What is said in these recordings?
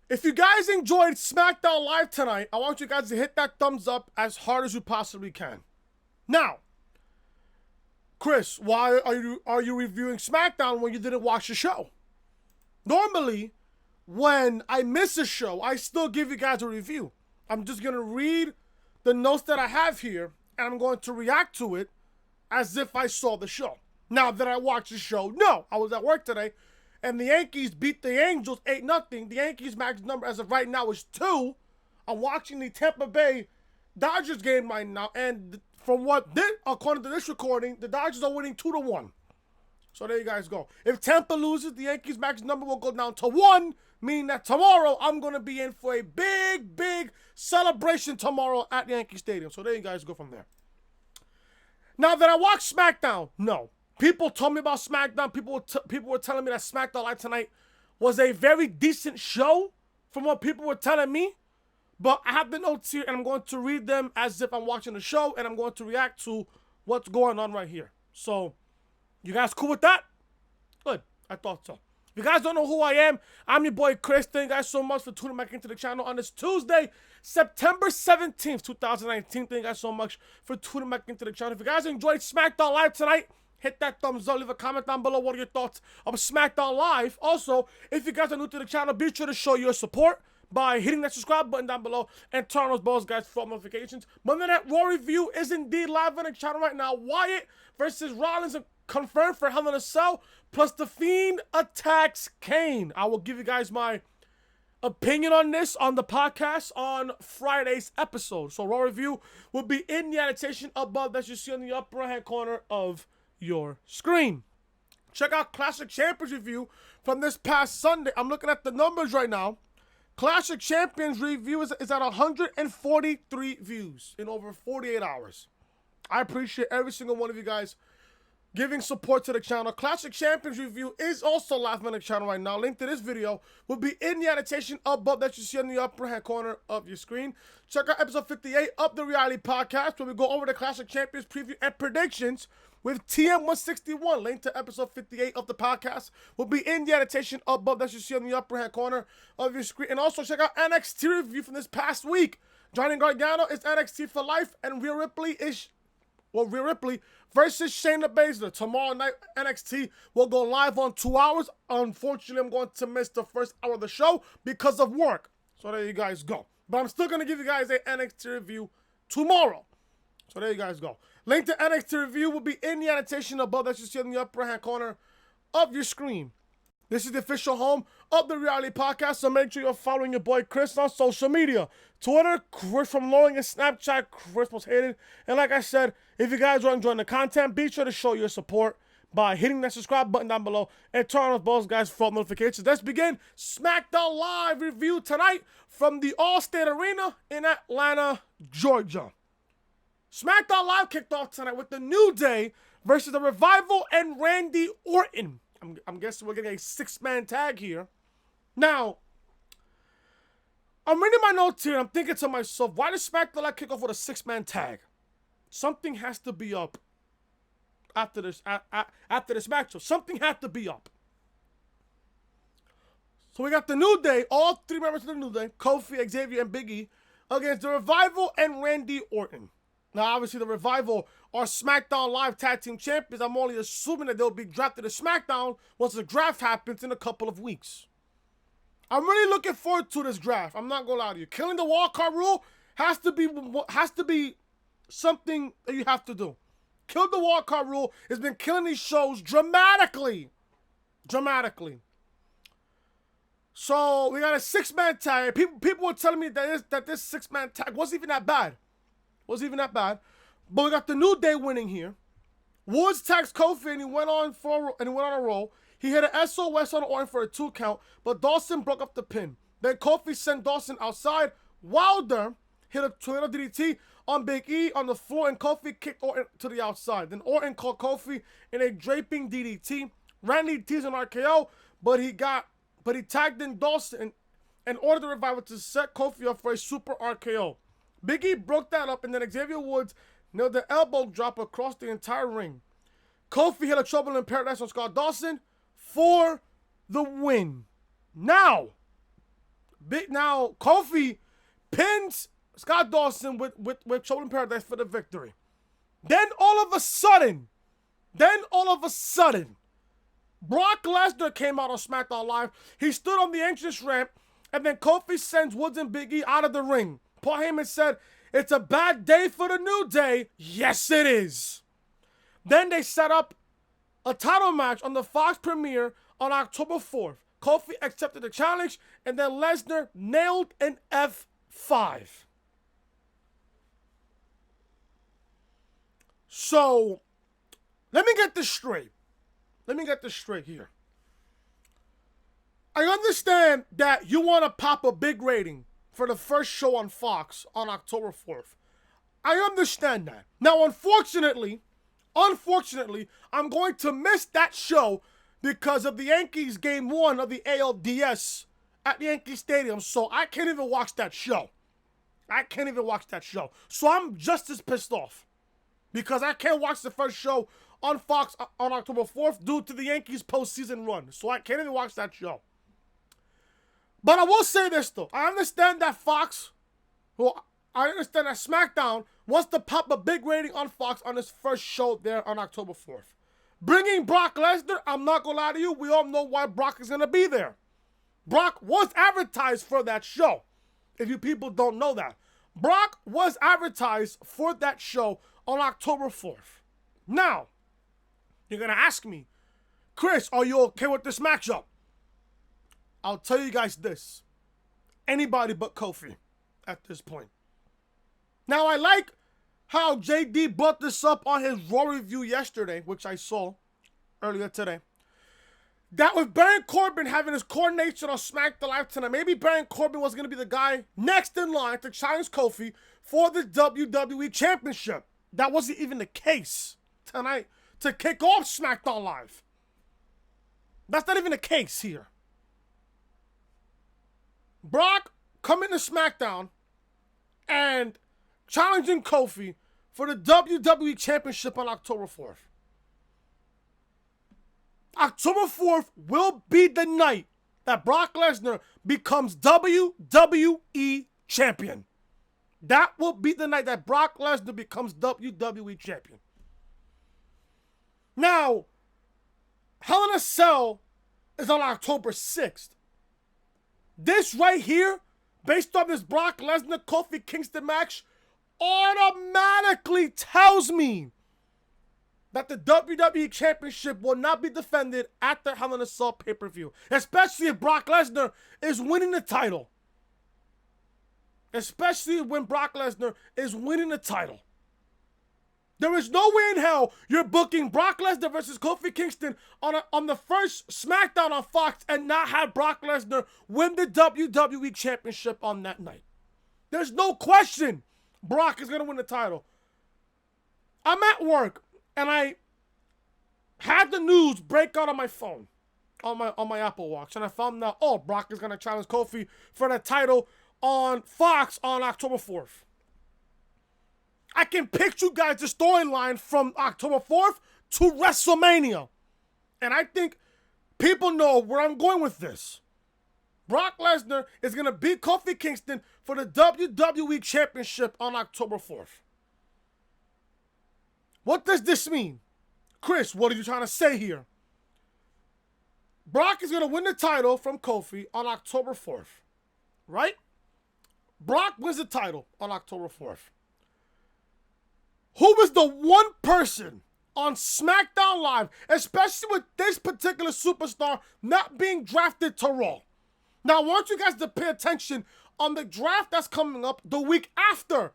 If you guys enjoyed SmackDown Live tonight, I want you guys to hit that thumbs up as hard as you possibly can. Now, Chris, why are you reviewing SmackDown when you didn't watch the show? Normally, when I miss a show, I still give you guys a review. I'm just going to read the notes that I have here, and I'm going to react to it as if I saw the show. Now, did I watch the show? No. I was at work today, and the Yankees beat the Angels 8-0. The Yankees' max number as of right now is 2. I'm watching the Tampa Bay Dodgers game right now, and according to this recording, the Dodgers are winning 2-1. So there you guys go. If Tampa loses, the Yankees' max number will go down to 1, meaning that tomorrow I'm going to be in for a big, big celebration tomorrow at Yankee Stadium. So there you guys go from there. Now, that I watched SmackDown? No. People told me about SmackDown. People were telling me that SmackDown Live tonight was a very decent show from what people were telling me. But I have the notes here, and I'm going to read them as if I'm watching the show, and I'm going to react to what's going on right here. So, you guys cool with that? Good. I thought so. If you guys don't know who I am, I'm your boy Chris. Thank you guys so much for tuning back into the channel on this Tuesday, September 17th, 2019. Thank you guys so much for tuning back into the channel. If you guys enjoyed SmackDown Live tonight, hit that thumbs up. Leave a comment down below. What are your thoughts of SmackDown Live? Also, if you guys are new to the channel, be sure to show your support by hitting that subscribe button down below and turn on those bells, guys, for notifications. But then that Raw review is indeed live on the channel right now. Wyatt versus Rollins confirmed for Hell in a Cell, plus The Fiend attacks Kane. I will give you guys my opinion on this on the podcast on Friday's episode. So Raw review will be in the annotation above that you see on the upper right hand corner of your screen. Check out Classic Champions review from this past Sunday. I'm looking at the numbers right now. Classic Champions review is at 143 views in over 48 hours. I appreciate every single one of you guys giving support to the channel. Classic Champions review is also live on the channel right now. Link to this video will be in the annotation above that you see on the upper hand corner of your screen. Check out episode 58 of the Reality Podcast, where we go over the Classic Champions preview and predictions with TM161. Link to episode 58 of the podcast will be in the annotation above that you see on the upper hand corner of your screen. And also check out NXT review from this past week. Johnny Gargano is NXT for life, and Rhea Ripley versus Shayna Baszler. Tomorrow night, NXT will go live on 2 hours. Unfortunately, I'm going to miss the first hour of the show because of work. So there you guys go. But I'm still going to give you guys an NXT review tomorrow. So there you guys go. Link to NXT review will be in the annotation above that you see in the upper hand corner of your screen. This is the official home of the Reality Podcast, so make sure you're following your boy Chris on social media. Twitter, Chris from Lowing, and Snapchat, Chris Most Hated. And like I said, if you guys are enjoying the content, be sure to show your support by hitting that subscribe button down below and turn on those bells, guys, for notifications. Let's begin SmackDown Live review tonight from the Allstate Arena in Atlanta, Georgia. SmackDown Live kicked off tonight with the New Day versus the Revival and Randy Orton. I'm guessing we're getting a 6-man tag here. Now, I'm reading my notes here and I'm thinking to myself, why does SmackDown Live kick off with a 6-man tag? Something has to be up after this matchup. Something had to be up. So we got the New Day, all 3 members of the New Day, Kofi, Xavier, and Big E, against the Revival and Randy Orton. Now, obviously, the Revival are SmackDown Live Tag Team Champions. I'm only assuming that they'll be drafted to SmackDown once the draft happens in a couple of weeks. I'm really looking forward to this draft. I'm not going to lie to you. Killing the wildcard rule has to be something that you have to do. Kill the wildcard rule has been killing these shows dramatically. Dramatically. So, we got a 6-man tag. People were telling me that this 6-man tag wasn't even that bad. But we got the New Day winning here. Woods tags Kofi and he went on a roll. He hit an SOS on Orton for a 2 count, but Dawson broke up the pin. Then Kofi sent Dawson outside. Wilder hit a tornado DDT on Big E on the floor, and Kofi kicked Orton to the outside. Then Orton caught Kofi in a draping DDT. Randy teased an RKO, but he tagged in Dawson and ordered the Revival to set Kofi up for a super RKO. Big E broke that up, and then Xavier Woods nailed the elbow drop across the entire ring. Kofi hit a Trouble in Paradise on Scott Dawson for the win. Now, Now Kofi pins Scott Dawson with Trouble in Paradise for the victory. Then all of a sudden, Brock Lesnar came out on SmackDown Live. He stood on the entrance ramp, and then Kofi sends Woods and Big E out of the ring. Paul Heyman said, "It's a bad day for the New Day." Yes, it is. Then they set up a title match on the Fox premiere on October 4th. Kofi accepted the challenge, and then Lesnar nailed an F5. So, let me get this straight. Here. I understand that you want to pop a big rating for the first show on Fox on October 4th. I understand that. Now, unfortunately, I'm going to miss that show because of the Yankees game 1 of the ALDS at Yankee Stadium, so I can't even watch that show. So I'm just as pissed off because I can't watch the first show on Fox on October 4th due to the Yankees postseason run. So I can't even watch that show. But I will say this, though. I understand that SmackDown wants to pop a big rating on Fox on his first show there on October 4th. Bringing Brock Lesnar, I'm not going to lie to you, we all know why Brock is going to be there. Brock was advertised for that show, if you people don't know that. Brock was advertised for that show on October 4th. Now, you're going to ask me, Chris, are you okay with this matchup? I'll tell you guys this. Anybody but Kofi at this point. Now, I like how JD brought this up on his Raw review yesterday, which I saw earlier today. That with Baron Corbin having his coronation on SmackDown Live tonight, maybe Baron Corbin was going to be the guy next in line to challenge Kofi for the WWE Championship. That wasn't even the case tonight to kick off SmackDown Live. That's not even the case here. Brock coming to SmackDown and challenging Kofi for the WWE Championship on October 4th. October 4th will be the night that Brock Lesnar becomes WWE Champion. That will be the night that Brock Lesnar becomes WWE Champion. Now, Hell in a Cell is on October 6th. This right here, based on this Brock Lesnar Kofi Kingston match, automatically tells me that the WWE Championship will not be defended at the Hell in a Cell pay-per-view. Especially if Brock Lesnar is winning the title. Especially when Brock Lesnar is winning the title. There is no way in hell you're booking Brock Lesnar versus Kofi Kingston on the first SmackDown on Fox and not have Brock Lesnar win the WWE Championship on that night. There's no question Brock is going to win the title. I'm at work and I had the news break out on my phone, on my Apple Watch, and I found out, Brock is going to challenge Kofi for the title on Fox on October 4th. I can picture you guys the storyline from October 4th to WrestleMania. And I think people know where I'm going with this. Brock Lesnar is going to beat Kofi Kingston for the WWE Championship on October 4th. What does this mean? Chris, what are you trying to say here? Brock is going to win the title from Kofi on October 4th. Right? Brock wins the title on October 4th. Who is the one person on SmackDown Live, especially with this particular superstar not being drafted to Raw? Now, I want you guys to pay attention on the draft that's coming up the week after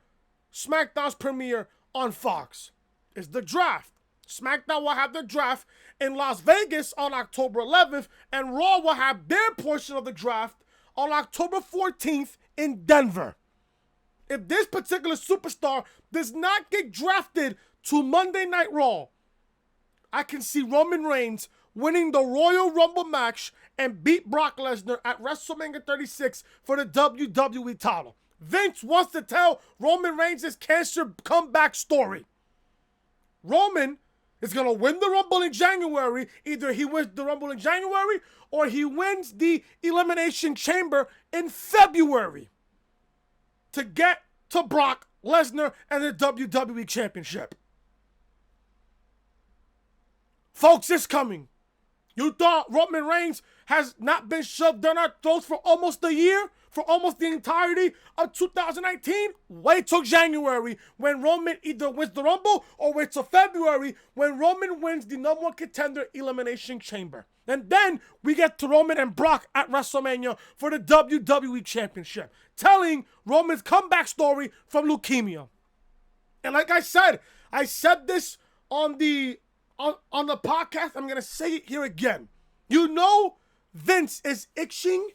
SmackDown's premiere on Fox. It's the draft. SmackDown will have the draft in Las Vegas on October 11th, and Raw will have their portion of the draft on October 14th in Denver. If this particular superstar does not get drafted to Monday Night Raw, I can see Roman Reigns winning the Royal Rumble match and beat Brock Lesnar at WrestleMania 36 for the WWE title. Vince wants to tell Roman Reigns' cancer comeback story. Roman is going to win the Rumble in January. Either he wins the Rumble in January or he wins the Elimination Chamber in February to get to Brock Lesnar and the WWE Championship. Folks, it's coming. You thought Roman Reigns has not been shoved down our throats for almost a year? For almost the entirety of 2019? Wait till January when Roman either wins the Rumble or wait till February when Roman wins the number one contender Elimination Chamber. And then we get to Roman and Brock at WrestleMania for the WWE Championship, telling Roman's comeback story from leukemia. And like I said this on the podcast. I'm going to say it here again. You know Vince is itching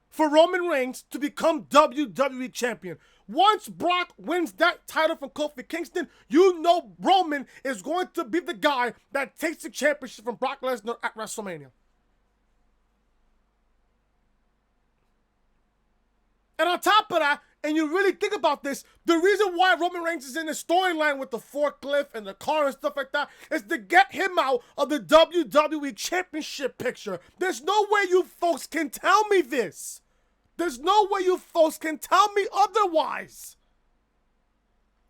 for Roman Reigns to become WWE champion. Once Brock wins that title from Kofi Kingston, you know Roman is going to be the guy that takes the championship from Brock Lesnar at WrestleMania. And on top of that, and you really think about this, the reason why Roman Reigns is in the storyline with the forklift and the car and stuff like that is to get him out of the WWE Championship picture. There's no way you folks can tell me this. There's no way you folks can tell me otherwise.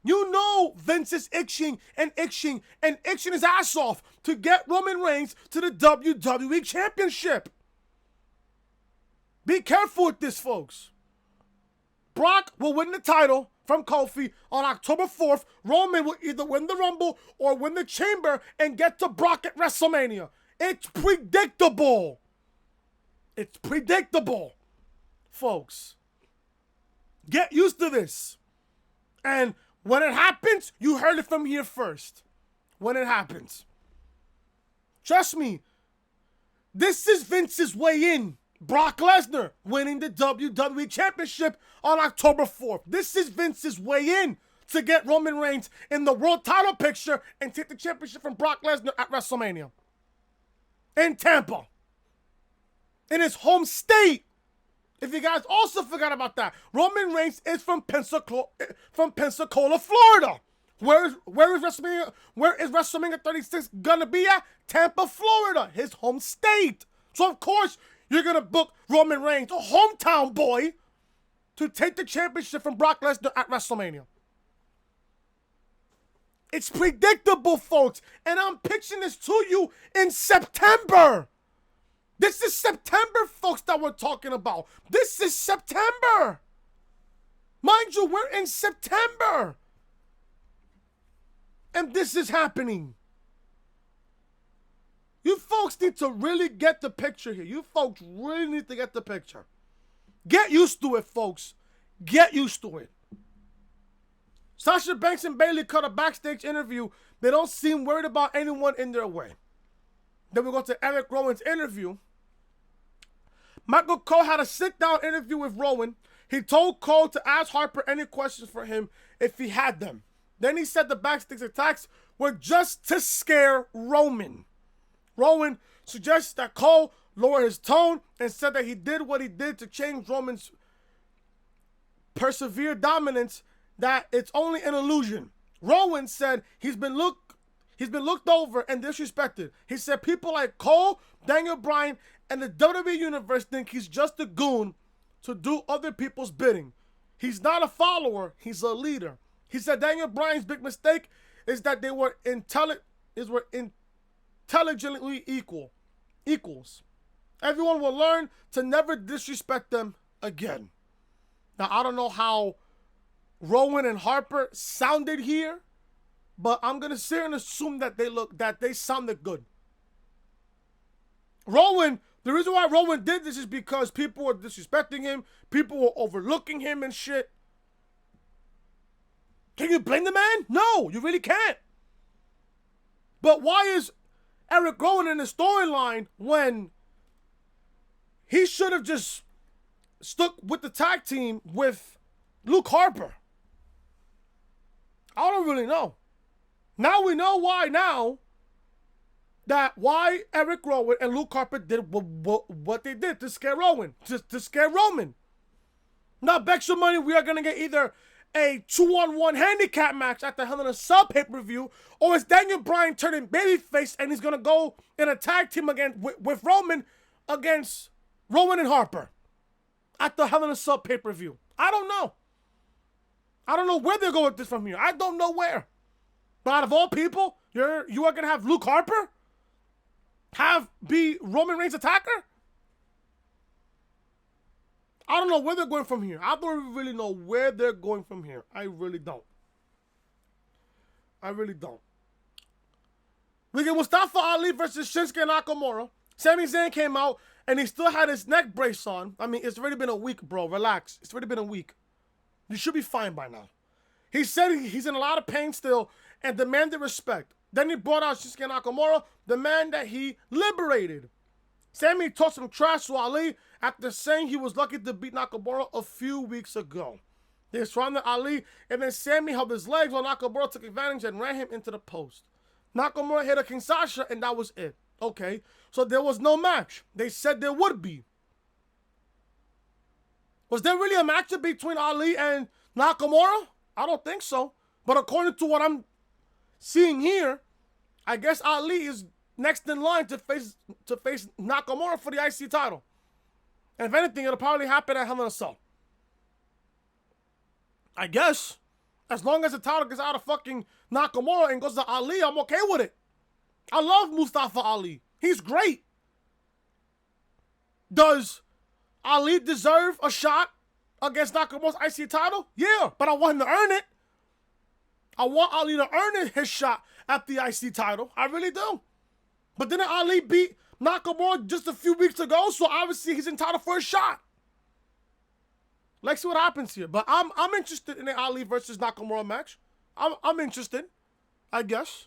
You know Vince is itching his ass off to get Roman Reigns to the WWE Championship. Be careful with this, folks. Brock will win the title from Kofi on October 4th. Roman will either win the Rumble or win the Chamber and get to Brock at WrestleMania. It's predictable. It's predictable, folks. Get used to this. And when it happens, you heard it from here first. When it happens. Trust me, this is Vince's way in. Brock Lesnar winning the WWE Championship on October 4th. This is Vince's way in to get Roman Reigns in the world title picture and take the championship from Brock Lesnar at WrestleMania. In Tampa. In his home state. If you guys also forgot about that, Roman Reigns is from Pensacola, Florida. Where is WrestleMania 36 gonna be at? Tampa, Florida, his home state. So of course, you're going to book Roman Reigns, a hometown boy, to take the championship from Brock Lesnar at WrestleMania. It's predictable, folks. And I'm pitching this to you in September. This is September, folks, that we're talking about. This is September. Mind you, we're in September. And this is happening. You folks need to really get the picture here. You folks really need to get the picture. Get used to it, folks. Get used to it. Sasha Banks and Bayley cut a backstage interview. They don't seem worried about anyone in their way. Then we go to Erick Rowan's interview. Michael Cole had a sit-down interview with Rowan. He told Cole to ask Harper any questions for him if he had them. Then he said the backstage attacks were just to scare Roman. Rowan suggests that Cole lower his tone and said that he did what he did to change Roman's persevered dominance, that it's only an illusion. Rowan said he's been looked over and disrespected. He said people like Cole, Daniel Bryan, and the WWE Universe think he's just a goon to do other people's bidding. He's not a follower, he's a leader. He said Daniel Bryan's big mistake is that they were intelligently equals. Everyone will learn to never disrespect them again. Now, I don't know how Rowan and Harper sounded here, but I'm gonna sit here and assume that they sounded good. Rowan, the reason why Rowan did this is because people were disrespecting him, people were overlooking him and shit. Can you blame the man? No, you really can't. But why is Erick Rowan in the storyline when he should have just stuck with the tag team with Luke Harper? I don't really know. Now we know why why Erick Rowan and Luke Harper did what they did to scare Rowan. To scare Roman. Now, bet your money we are going to get either a 2-on-1 handicap match at the Hell in a Cell pay-per-view, or is Daniel Bryan turning babyface and he's going to go in a tag team again with Roman against Rowan and Harper at the Hell in a Cell pay-per-view? I don't know. I don't know where they're going with this from here. I don't know where. But out of all people, you are going to have Luke Harper be Roman Reigns' attacker? I don't know where they're going from here. I don't really know where they're going from here. I really don't. I really don't. We get Mustafa Ali versus Shinsuke Nakamura. Sami Zayn came out and he still had his neck brace on. I mean, it's already been a week, bro. Relax. It's already been a week. You should be fine by now. He said he's in a lot of pain still and demanded respect. Then he brought out Shinsuke Nakamura, the man that he liberated. Sami talked some trash to Ali after saying he was lucky to beat Nakamura a few weeks ago. They surrounded Ali, and then Sami held his legs while Nakamura took advantage and ran him into the post. Nakamura hit a King Sasha, and that was it. Okay, so there was no match. They said there would be. Was there really a matchup between Ali and Nakamura? I don't think so. But according to what I'm seeing here, I guess Ali is next in line to face Nakamura for the IC title. And if anything, it'll probably happen at Hell in a Cell. I guess. As long as the title gets out of fucking Nakamura and goes to Ali, I'm okay with it. I love Mustafa Ali. He's great. Does Ali deserve a shot against Nakamura's IC title? Yeah, but I want him to earn it. I want Ali to earn his shot at the IC title. I really do. But didn't Ali beat Nakamura just a few weeks ago? So obviously he's entitled for a shot. Let's see what happens here. But I'm interested in the Ali versus Nakamura match. I'm interested, I guess.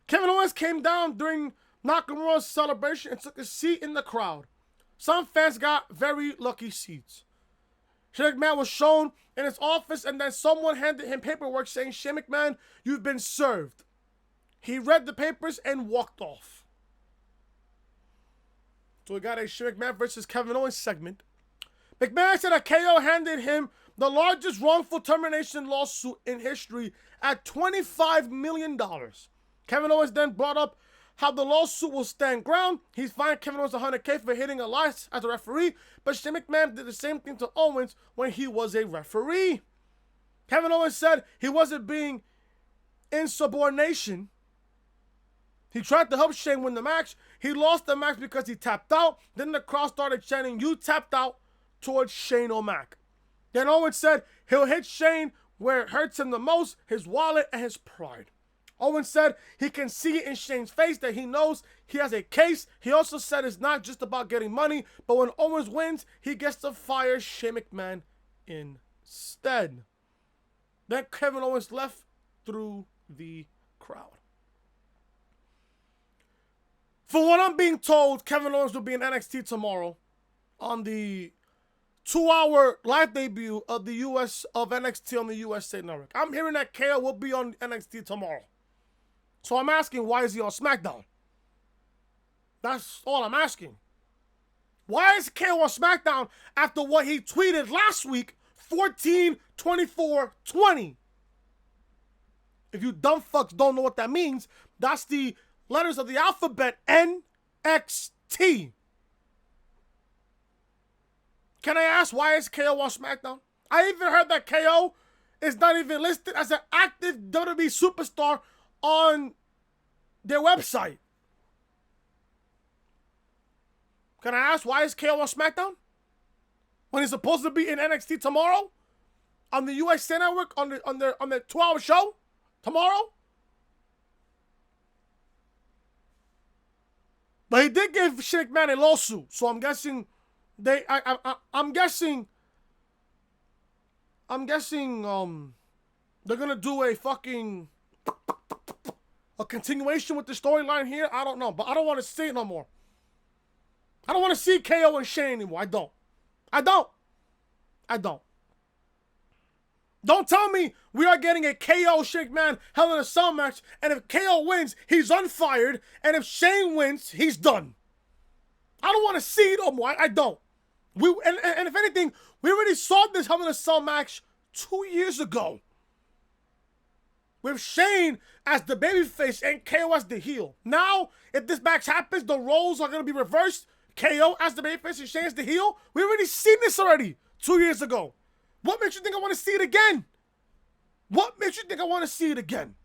Kevin Owens came down during Nakamura's celebration and took a seat in the crowd. Some fans got very lucky seats. Shane McMahon was shown in his office, and then someone handed him paperwork saying, "Shane McMahon, you've been served." He read the papers and walked off. So we got a Shane McMahon versus Kevin Owens segment. McMahon said that KO handed him the largest wrongful termination lawsuit in history at $25 million. Kevin Owens then brought up how the lawsuit will stand ground. He's fined Kevin Owens $100K for hitting a light as a referee, but Shane McMahon did the same thing to Owens when he was a referee. Kevin Owens said he wasn't being insubordination. He tried to help Shane win the match. He lost the match because he tapped out. Then the crowd started chanting, "You tapped out," towards Shane O'Mac. Then Owens said he'll hit Shane where it hurts him the most, his wallet and his pride. Owens said he can see it in Shane's face that he knows he has a case. He also said it's not just about getting money, but when Owens wins, he gets to fire Shane McMahon instead. Then Kevin Owens left through the crowd. For what I'm being told, Kevin Owens will be in NXT tomorrow on the 2-hour live debut of the NXT on the USA Network. I'm hearing that KO will be on NXT tomorrow. So I'm asking, why is he on SmackDown? That's all I'm asking. Why is KO on SmackDown after what he tweeted last week, 14-24-20? If you dumb fucks don't know what that means, that's the letters of the alphabet NXT. Can I ask, why is KO on SmackDown? I even heard that KO is not even listed as an active WWE superstar on their website. Can I ask, why is KO on SmackDown when he's supposed to be in NXT tomorrow on the USA Network on the 2-hour show tomorrow? But he did give Shane McMahon a lawsuit, so I'm guessing I'm guessing they're gonna do a continuation with the storyline here. I don't know, but I don't want to see it no more. I don't want to see KO and Shane anymore. I don't. Don't tell me we are getting a KO Shane McMahon Hell in a Cell match, and if KO wins, he's unfired, and if Shane wins, he's done. I don't want to see it no more. I don't. And if anything, we already saw this Hell in a Cell match 2 years ago. With Shane as the babyface and KO as the heel. Now, if this match happens, the roles are going to be reversed. KO as the babyface and Shane as the heel. We already seen this already 2 years ago. What makes you think I want to see it again? What makes you think I want to see it again?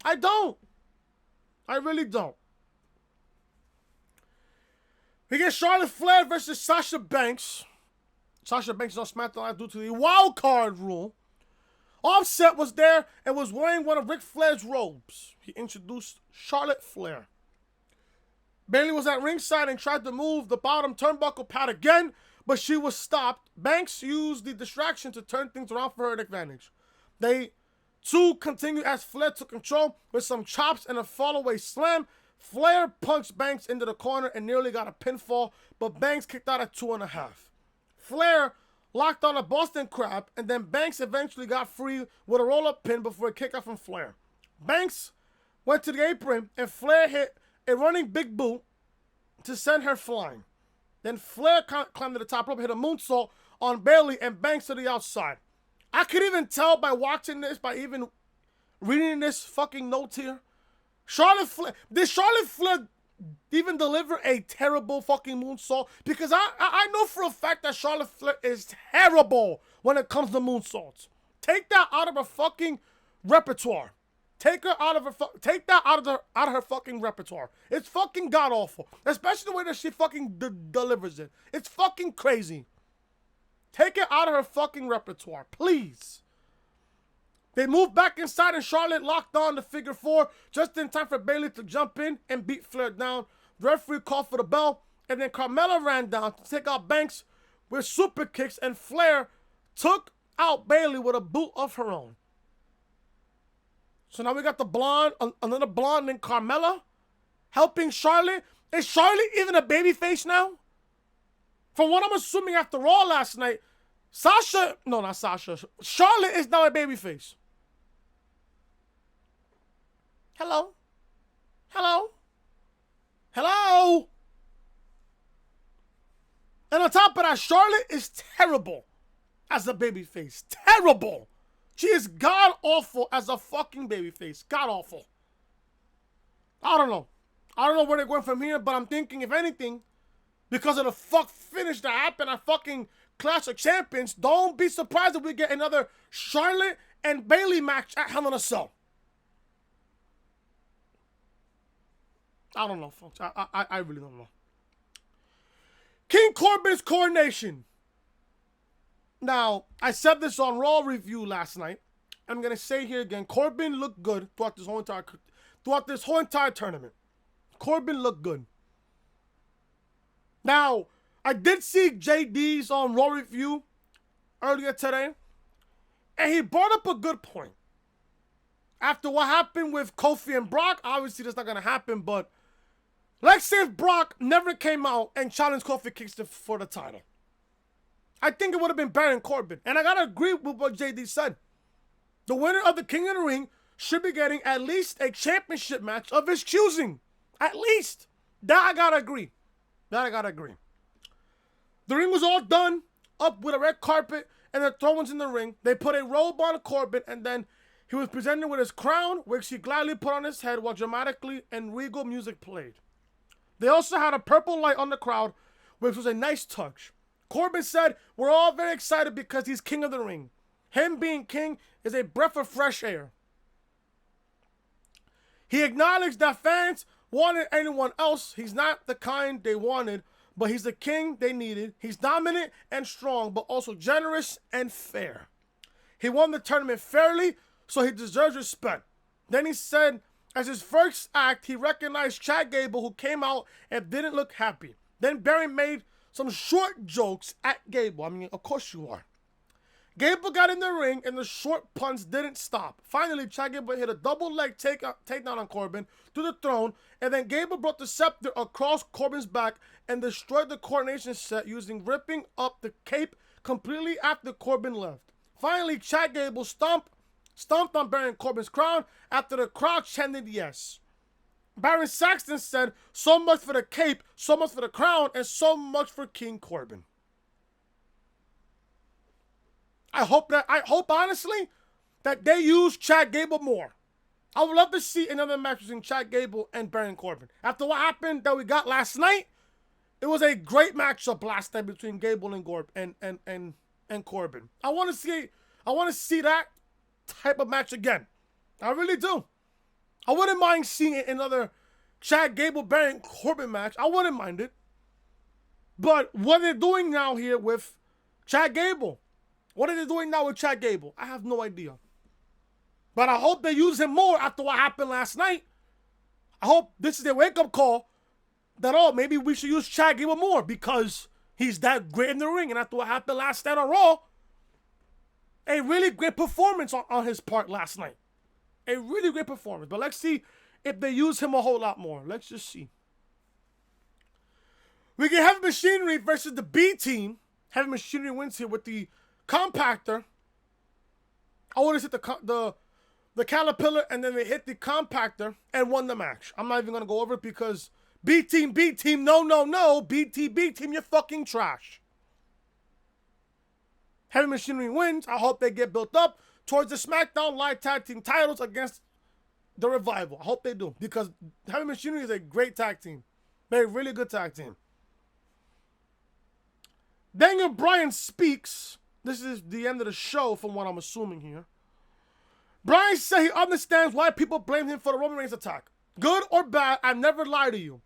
I don't. I really don't. We get Charlotte Flair versus Sasha Banks. Sasha Banks is on SmackDown Live due to the wild card rule. Offset was there and was wearing one of Ric Flair's robes. He introduced Charlotte Flair. Bayley was at ringside and tried to move the bottom turnbuckle pad again, but she was stopped. Banks used the distraction to turn things around for her advantage. They two continued as Flair took control with some chops and a fallaway slam. Flair punched Banks into the corner and nearly got a pinfall, but Banks kicked out at 2.5. Flair locked on a Boston Crab, and then Banks eventually got free with a roll-up pin before a kick out from Flair. Banks went to the apron, and Flair hit a running big boot to send her flying. Then Flair climbed to the top rope, hit a moonsault on Bayley, and Banks to the outside. I could even tell by watching this, by even reading this fucking note here, did Charlotte Flair even deliver a terrible fucking moonsault? Because I know for a fact that Charlotte Flair is terrible when it comes to moonsaults. Take that out of her fucking repertoire. Take that out of her fucking repertoire. It's fucking god awful, especially the way that she fucking delivers it. It's fucking crazy. Take it out of her fucking repertoire, please. They moved back inside and Charlotte locked on the figure 4 just in time for Bayley to jump in and beat Flair down. The referee called for the bell, and then Carmella ran down to take out Banks with super kicks, and Flair took out Bayley with a boot of her own. So now we got the blonde, another blonde named Carmella helping Charlotte. Is Charlotte even a babyface now? From what I'm assuming after Raw last night, Charlotte is now a babyface. Hello? Hello? Hello? And on top of that, Charlotte is terrible as a babyface. Terrible. She is god-awful as a fucking babyface. God-awful. I don't know. I don't know where they're going from here, but I'm thinking, if anything, because of the fuck finish that happened at fucking Clash of Champions, don't be surprised if we get another Charlotte and Bayley match at Hell in a Cell. I don't know, folks. I really don't know. King Corbin's coronation. Now, I said this on Raw Review last night. I'm going to say here again, Corbin looked good throughout this whole entire tournament. Corbin looked good. Now, I did see JD's on Raw Review earlier today, and he brought up a good point. After what happened with Kofi and Brock, obviously that's not going to happen, but let's say if Brock never came out and challenged Kofi Kingston for the title. I think it would have been Baron Corbin. And I got to agree with what JD said. The winner of the King of the Ring should be getting at least a championship match of his choosing. At least. That I got to agree. The ring was all done up with a red carpet and the throw-ins in the ring. They put a robe on Corbin, and then he was presented with his crown, which he gladly put on his head while dramatically and regal music played. They also had a purple light on the crowd, which was a nice touch. Corbin said, "We're all very excited because he's king of the ring. Him being king is a breath of fresh air." He acknowledged that fans wanted anyone else. He's not the kind they wanted, but he's the king they needed. He's dominant and strong, but also generous and fair. He won the tournament fairly, so he deserves respect. Then he said, as his first act, he recognized Chad Gable, who came out and didn't look happy. Then Barry made some short jokes at Gable. I mean, of course you are. Gable got in the ring, and the short puns didn't stop. Finally, Chad Gable hit a double leg takedown on Corbin to the throne, and then Gable brought the scepter across Corbin's back and destroyed the coronation set using ripping up the cape completely after Corbin left. Finally, Chad Gable stomped on Baron Corbin's crown after the crowd chanted yes. Baron Saxton said, "So much for the cape, so much for the crown, and so much for King Corbin." I hope honestly that they use Chad Gable more. I would love to see another match between Chad Gable and Baron Corbin. After what happened that we got last night, it was a great matchup last night between Gable and Corbin. I want to see that type of match again. I really do. I wouldn't mind seeing another Chad Gable Baron Corbin match. I wouldn't mind it. But what they're doing now here with Chad Gable, what are they doing now with Chad Gable? I have no idea. But I hope they use him more after what happened last night. I hope this is their wake-up call that, oh, maybe we should use Chad Gable more because he's that great in the ring. And after what happened last night on Raw, a really great performance on his part last night. A really great performance. But let's see if they use him a whole lot more. Let's just see. We get Heavy Machinery versus the B team. Heavy Machinery wins here with the compactor. I want to hit the Caterpillar, and then they hit the compactor and won the match. I'm not even going to go over it because B team, no. B team, you're fucking trash. Heavy Machinery wins. I hope they get built up towards the SmackDown Live Tag Team titles against the Revival. I hope they do because Heavy Machinery is a great tag team. They're a really good tag team. Daniel Bryan speaks. This is the end of the show from what I'm assuming here. Bryan said he understands why people blame him for the Roman Reigns attack. Good or bad, I never lie to you.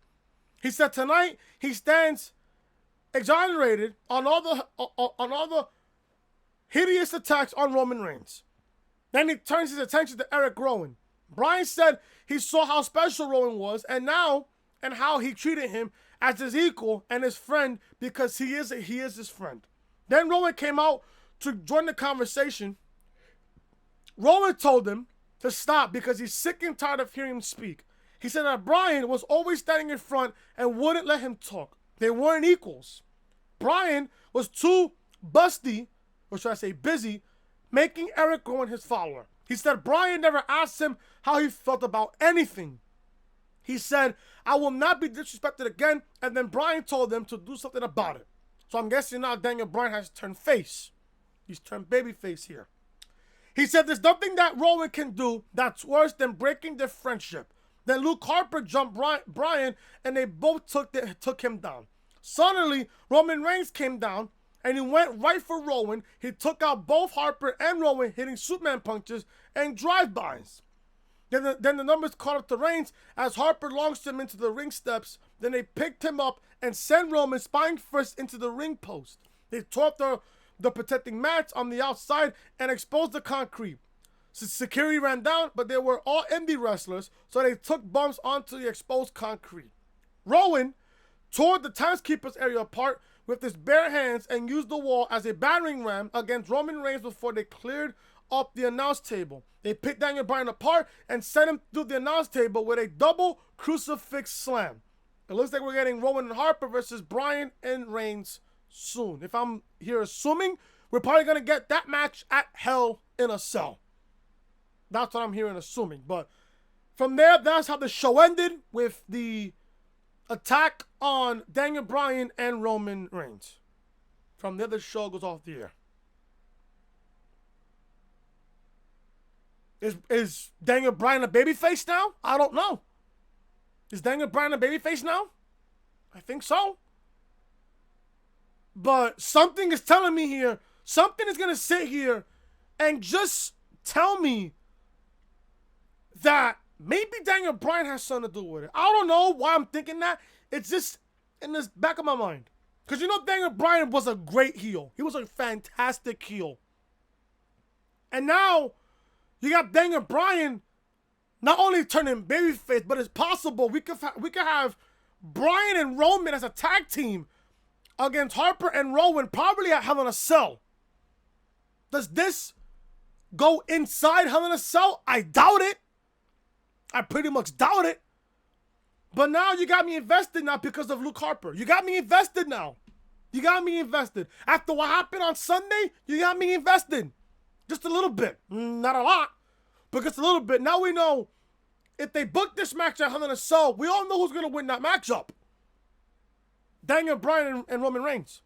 He said tonight he stands exonerated on all the hideous attacks on Roman Reigns. Then he turns his attention to Erick Rowan. Bryan said he saw how special Rowan was and how he treated him as his equal and his friend because he is his friend. Then Rowan came out to join the conversation. Rowan told him to stop because he's sick and tired of hearing him speak. He said that Bryan was always standing in front and wouldn't let him talk. They weren't equals. Bryan was too busy, making Erick Rowan his follower. He said Bryan never asked him how he felt about anything. He said, I will not be disrespected again, and then Bryan told them to do something about it. So I'm guessing now Daniel Bryan has turned face. He's turned babyface here. He said there's nothing that Rowan can do that's worse than breaking their friendship. Then Luke Harper jumped Bryan, and they both took him down. Suddenly, Roman Reigns came down, and he went right for Rowan. He took out both Harper and Rowan, hitting Superman punches and drive-bys. Then the numbers caught up to Reigns as Harper launched him into the ring steps. Then they picked him up and sent Roman spine first into the ring post. They tore up the protecting mats on the outside and exposed the concrete. So security ran down, but they were all indie wrestlers, so they took bumps onto the exposed concrete. Rowan tore the timekeeper's area apart with his bare hands and used the wall as a battering ram against Roman Reigns before they cleared up the announce table. They picked Daniel Bryan apart and sent him through the announce table with a double crucifix slam. It looks like we're getting Rowan and Harper versus Bryan and Reigns soon. If I'm here assuming, we're probably going to get that match at Hell in a Cell. That's what I'm hearing assuming. But from there, that's how the show ended with the attack on Daniel Bryan and Roman Reigns. From there, the show goes off the air. Is Daniel Bryan a babyface now? I don't know. Is Daniel Bryan a babyface now? I think so. But something is telling me here, something is going to sit here and just tell me that maybe Daniel Bryan has something to do with it. I don't know why I'm thinking that. It's just in the back of my mind. Because you know Daniel Bryan was a great heel. He was a fantastic heel. And now you got Daniel Bryan not only turning babyface, but it's possible we could have Bryan and Roman as a tag team against Harper and Rowan, probably at Hell in a Cell. Does this go inside Hell in a Cell? I doubt it. I pretty much doubt it. But now you got me invested now because of Luke Harper. You got me invested now. You got me invested. After what happened on Sunday, you got me invested. Just a little bit. Not a lot, but just a little bit. Now we know if they book this match at Hell in a Cell, we all know who's going to win that matchup. Daniel Bryan and Roman Reigns.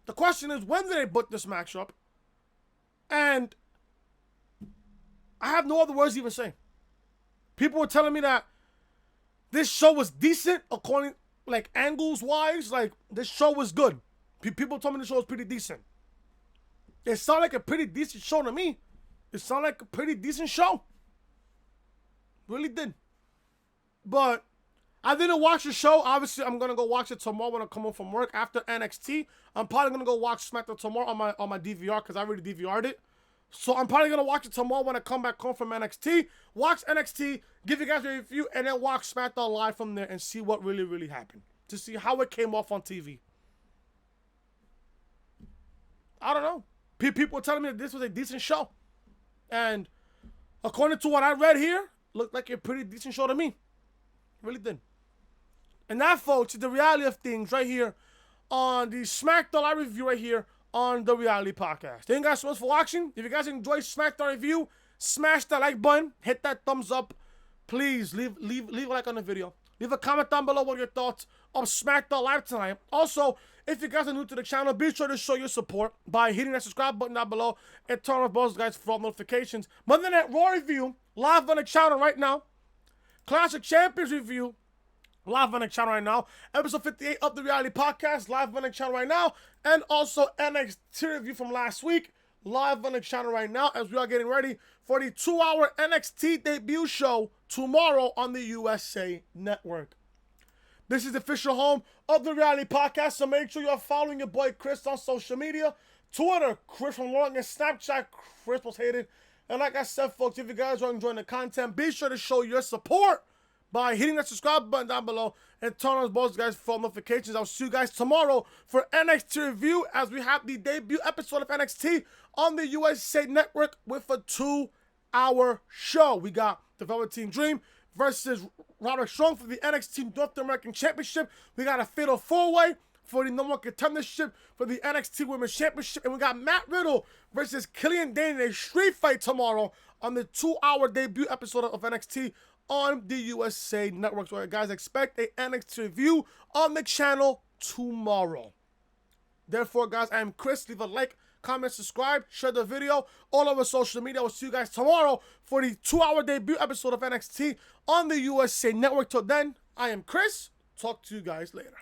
The question is, when do they book this matchup? And I have no other words to even say. People were telling me that this show was decent according, like, angles-wise. Like, this show was good. People told me the show was pretty decent. It sounded like a pretty decent show to me. It sounded like a pretty decent show. Really did. But I didn't watch the show. Obviously, I'm going to go watch it tomorrow when I come home from work after NXT. I'm probably going to go watch SmackDown tomorrow on my DVR because I already DVR'd it. So I'm probably going to watch it tomorrow when I come back home from NXT. Watch NXT, give you guys a review, and then watch SmackDown live from there and see what really, really happened. To see how it came off on TV. I don't know. People were telling me that this was a decent show. And according to what I read here, looked like a pretty decent show to me. Really did. And that, folks, is the reality of things right here on the SmackDown Live review right here on the Reality Podcast. Thank you guys so much for watching. If you guys enjoyed SmackDown review, smash that like button. Hit that thumbs up. Please leave a like on the video. Leave a comment down below what your thoughts of SmackDown Live tonight. Also, if you guys are new to the channel, be sure to show your support by hitting that subscribe button down below and turn on those guys for all notifications. Monday Night Raw review, live on the channel right now. Classic Champions review, live on the channel right now. Episode 58 of the Reality Podcast, live on the channel right now. And also NXT review from last week, live on the channel right now as we are getting ready for the 2-hour NXT debut show tomorrow on the USA Network. This is the official home of the Reality Podcast, so make sure you're following your boy Chris on social media. Twitter, Chris from Long, and Snapchat, Chris was hated. And like I said, folks, if you guys are enjoying the content, be sure to show your support by hitting that subscribe button down below and turn on those guys for notifications. I'll see you guys tomorrow for NXT review as we have the debut episode of NXT on the USA Network with a 2-hour show. We got the Velveteen Dream versus Roderick Strong for the NXT North American Championship. We got a fatal 4-way for the number 1 contendership for the NXT Women's Championship. And we got Matt Riddle versus Killian Dane in a street fight tomorrow on the 2-hour debut episode of NXT on the USA Network. So guys, expect a NXT review on the channel tomorrow. Therefore, guys, I am Chris. Leave a like, comment, subscribe, share the video all over social media. I will see you guys tomorrow for the 2-hour debut episode of NXT on the USA Network. Till then, I am Chris. Talk to you guys later.